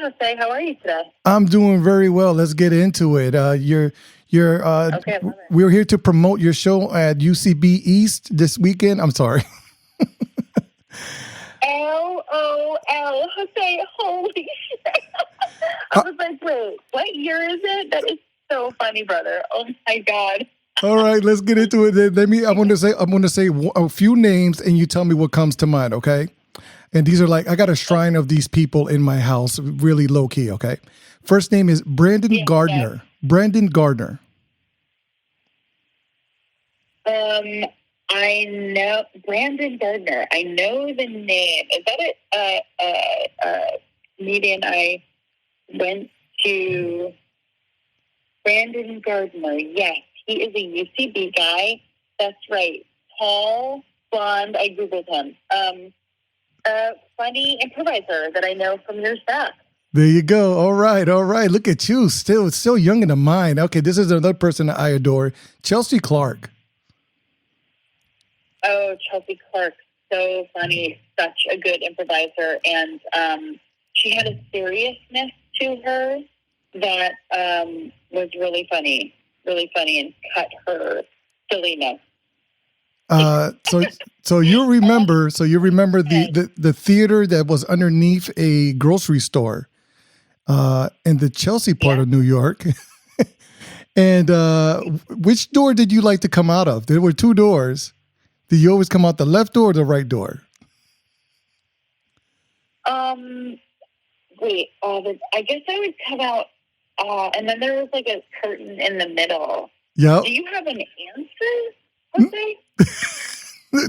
Jose. How are you today? I'm doing very well. Let's get into it. Okay, I love it. We're here to promote your show at UCB East this weekend. I'm sorry. LOL, Jose. Holy shit! I Uh, was like, wait, what year is it? That is so funny, brother. Oh my god. All right, let's get into it. I'm going to say a few names, and you tell me what comes to mind. Okay. And these are like, I got a shrine of these people in my house, really low key. Okay. First name is Brandon Yeah. Gardner. Brandon Gardner. I know Brandon Gardner. I know the name. Is that a meeting I went to? Brandon Gardner. Yes, he is a UCB guy. That's right. Tall, blonde. I googled him. Funny improviser that I know from your stuff. There you go. All right. Look at you. Still young in the mind. Okay, this is another person that I adore. Chelsea Clark. Oh, Chelsea Clark. So funny. Such a good improviser. And she had a seriousness to her that was really funny and cut her silliness. So you remember the theater that was underneath a grocery store in the Chelsea part of New York. And which door did you like to come out of? There were two doors. Did you always come out the left door or the right door? I guess I would come out, and then there was like a curtain in the middle. Yep. Do you have an answer, Jose?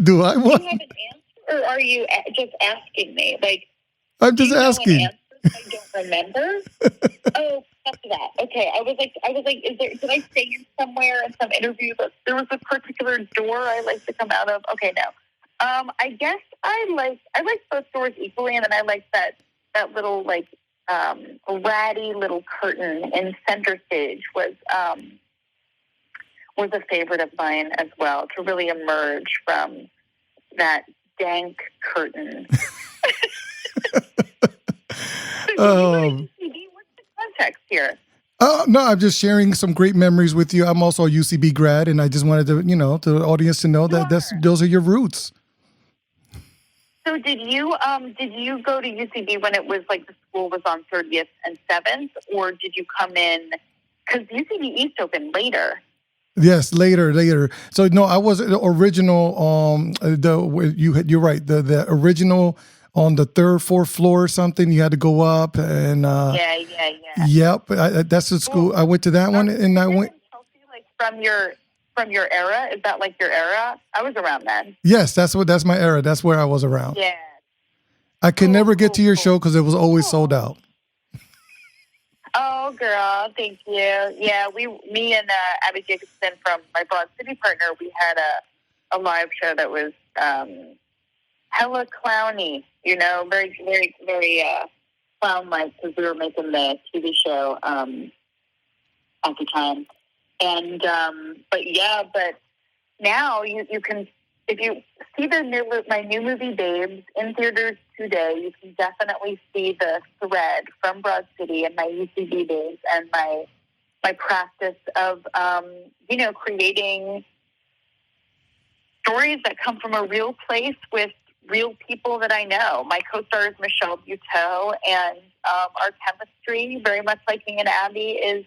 Do I Do want? you have an answer, or are you just asking me? Like, I'm just do you know asking. an answer I don't remember. Oh, that's that. Okay, I was like, did I say in somewhere in some interview that there was a particular door I like to come out of? Okay, no. I guess I like both doors equally, and then I like that little like ratty little curtain in center stage was a favorite of mine as well, to really emerge from that dank curtain. What's the context here? No, I'm just sharing some great memories with you. I'm also a UCB grad, and I just wanted to, to the audience to know that those are your roots. So did you go to UCB when it was like the school was on 30th and 7th, or did you come in because UCB East opened later? Yes, later. So no, I was the original. You're right. The original on the third, fourth floor or something. You had to go up and. Yeah. Yep, that's the school. I went to that one, and I went. Chelsea, like from your era. Is that like your era? I was around then. Yes, that's my era. That's where I was around. Yeah. I could never get to your show because it was always sold out. Oh, girl, thank you. Yeah, me and Abbi Jacobson from my Broad City partner, we had a live show that was hella clowny. Very, very, very clown-like, because we were making the TV show at the time. And but now you can, if you see my new movie Babes in theaters today, you can definitely see the thread from Broad City and my UCB days and my practice of creating stories that come from a real place with real people that I know. My co-star is Michelle Buteau, and our chemistry, very much like me and Abbi,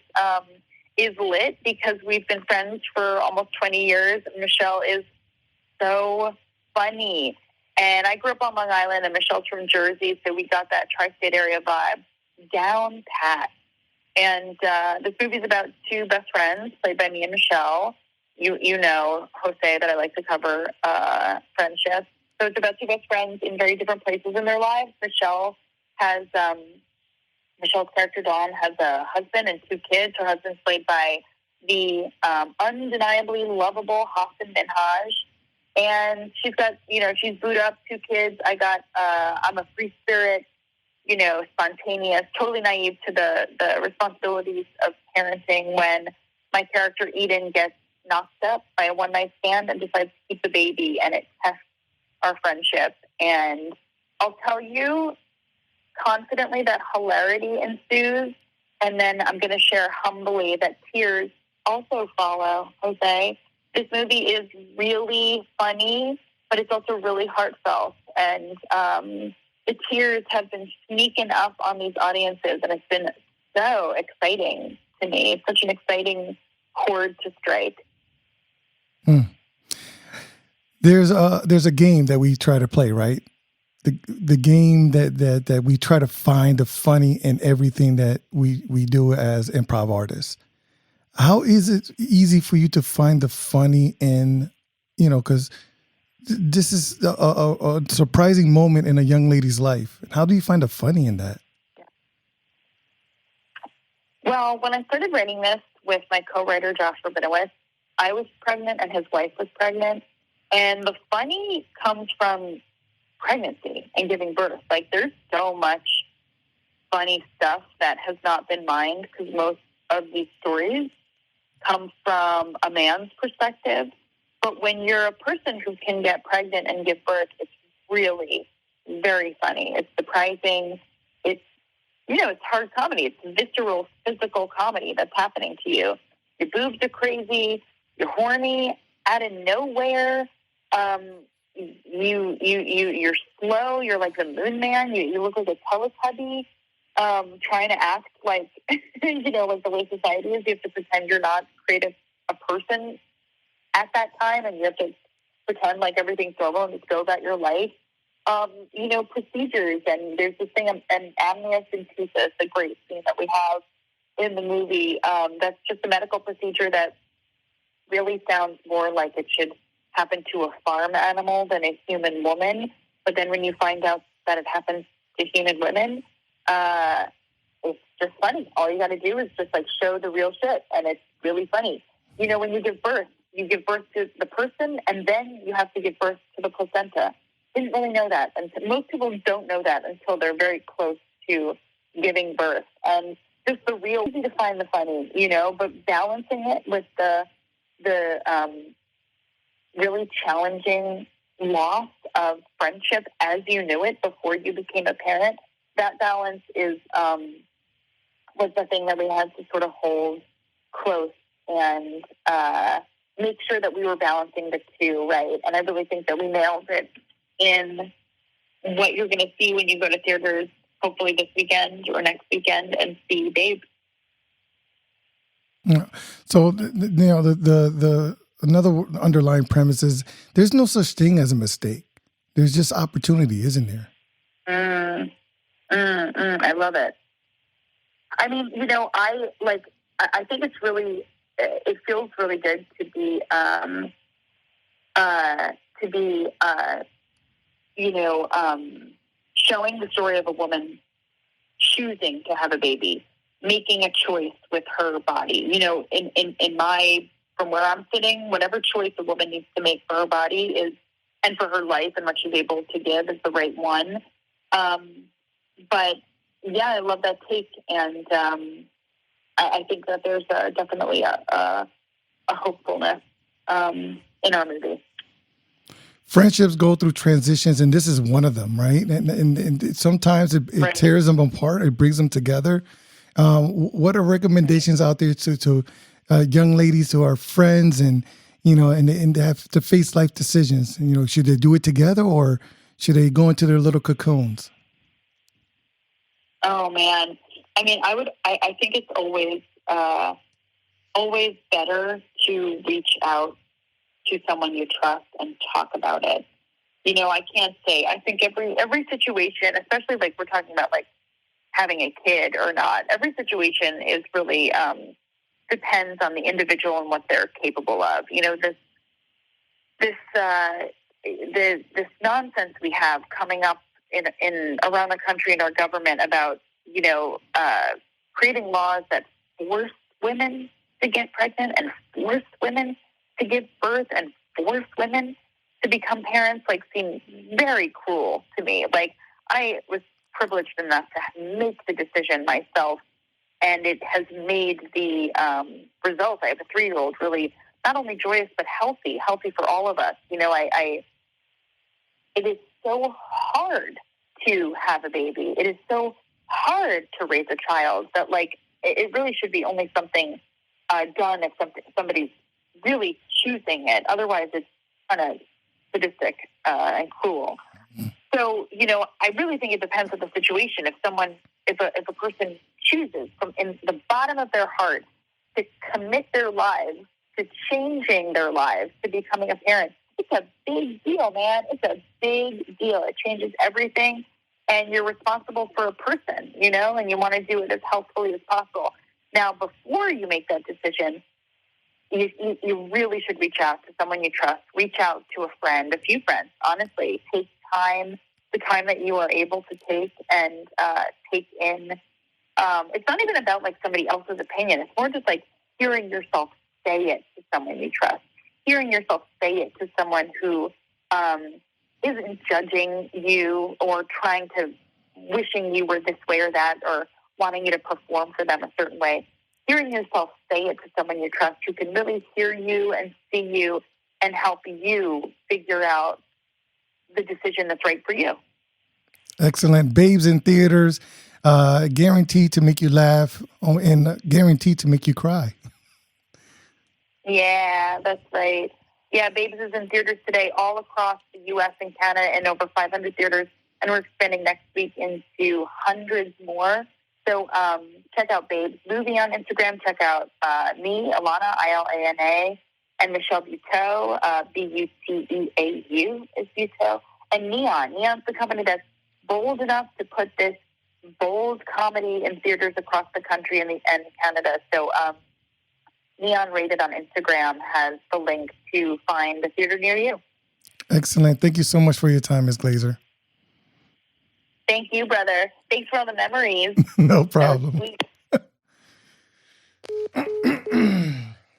is lit because we've been friends for almost 20 years. Michelle is so funny. And I grew up on Long Island, and Michelle's from Jersey, so we got that tri-state area vibe down pat. And this movie's about two best friends, played by me and Michelle. You know, Jose, that I like to cover friendships. So it's about two best friends in very different places in their lives. Michelle's character, Dawn, has a husband and two kids. Her husband's played by the undeniably lovable Hassan Minhaj. And she's got, she's booed up, two kids. I'm a free spirit, spontaneous, totally naive to the responsibilities of parenting, when my character Eden gets knocked up by a one-night stand and decides to keep the baby, and it tests our friendship. And I'll tell you, confidently that hilarity ensues. And then I'm going to share humbly that tears also follow, Jose. This movie is really funny, but it's also really heartfelt. And the tears have been sneaking up on these audiences, and it's been so exciting to me. It's such an exciting chord to strike. There's a game that we try to play, right? The game that we try to find the funny in everything that we do as improv artists. How is it easy for you to find the funny in, because this is a surprising moment in a young lady's life. How do you find the funny in that? Well, when I started writing this with my co-writer, Josh Rabinowitz, I was pregnant and his wife was pregnant. And the funny comes from pregnancy and giving birth. Like, there's so much funny stuff that has not been mined because most of these stories come from a man's perspective. But when you're a person who can get pregnant and give birth, it's really very funny. It's surprising. It's, it's hard comedy. It's visceral, physical comedy that's happening to you. Your boobs are crazy. You're horny out of nowhere. You're slow. You're like the Moon Man. You look like a Teletubby, trying to act like, like the way society is. You have to pretend you're not a person at that time, and you have to pretend like everything's normal and just go about your life. Procedures, and there's this thing, an amniocentesis, a great scene that we have in the movie. That's just a medical procedure that really sounds more like it should happen to a farm animal than a human woman. But then when you find out that it happens to human women, it's just funny. All you got to do is just show the real shit, and it's really funny. When you give birth to the person, and then you have to give birth to the placenta. Didn't really know that, and most people don't know that until they're very close to giving birth. And just the real easy to find the funny, but balancing it with the really challenging loss of friendship as you knew it before you became a parent. That balance was the thing that we had to sort of hold close and make sure that we were balancing the two, right? And I really think that we nailed it in what you're going to see when you go to theaters, hopefully this weekend or next weekend, and see Babe. So, the another underlying premise is there's no such thing as a mistake. There's just opportunity, isn't there? I love it. I mean, I think it's really, it feels really good to be showing the story of a woman choosing to have a baby, making a choice with her body. From where I'm sitting, whatever choice a woman needs to make for her body is, and for her life and what she's able to give, is the right one. But yeah, I love that take, and I think that there's definitely a hopefulness in our movie. Friendships go through transitions, and this is one of them, right? And sometimes it right. tears them apart. It brings them together. What are recommendations out there to young ladies who are friends and they have to face life decisions? Should they do it together, or should they go into their little cocoons? Oh man, I mean, I think it's always better to reach out to someone you trust and talk about it. I can't say. I think every situation, especially we're talking about having a kid or not, every situation is really depends on the individual and what they're capable of. This nonsense we have coming up in around the country in our government about creating laws that force women to get pregnant and force women to give birth and force women to become parents seem very cruel to me. I was privileged enough to make the decision myself, and it has made the results. I have a 3-year-old really not only joyous but healthy for all of us. It is so hard to have a baby. It is so hard to raise a child that, like, it really should be only something done if somebody's really choosing it. Otherwise, it's kind of sadistic and cruel. So, I really think it depends on the situation. If a person chooses from in the bottom of their heart to commit their lives to changing their lives, to becoming a parent, it's a big deal, man. It's a big deal. It changes everything. And you're responsible for a person, and you want to do it as healthfully as possible. Now, before you make that decision, you really should reach out to someone you trust. Reach out to a friend, a few friends. Honestly, take time, the time that you are able to take, and take in. It's not even about like somebody else's opinion. It's more just like hearing yourself say it to someone you trust. Hearing yourself say it to someone who isn't judging you or wishing you were this way or that, or wanting you to perform for them a certain way. Hearing yourself say it to someone you trust who can really hear you and see you and help you figure out the decision that's right for you. Excellent. Babes in theaters, guaranteed to make you laugh and guaranteed to make you cry. Yeah, that's right. Yeah, Babes is in theaters today all across the U.S. and Canada in over 500 theaters, and we're expanding next week into hundreds more. So check out Babes Movie on Instagram. Check out me, Ilana, Ilana, and Michelle Buteau, Buteau is Buteau, and Neon. Neon's the company that's bold enough to put this bold comedy in theaters across the country and Canada. So Neon Rated on Instagram has the link to find a theater near you. Excellent. Thank you so much for your time, Ms. Glazer. Thank you, brother. Thanks for all the memories. No problem.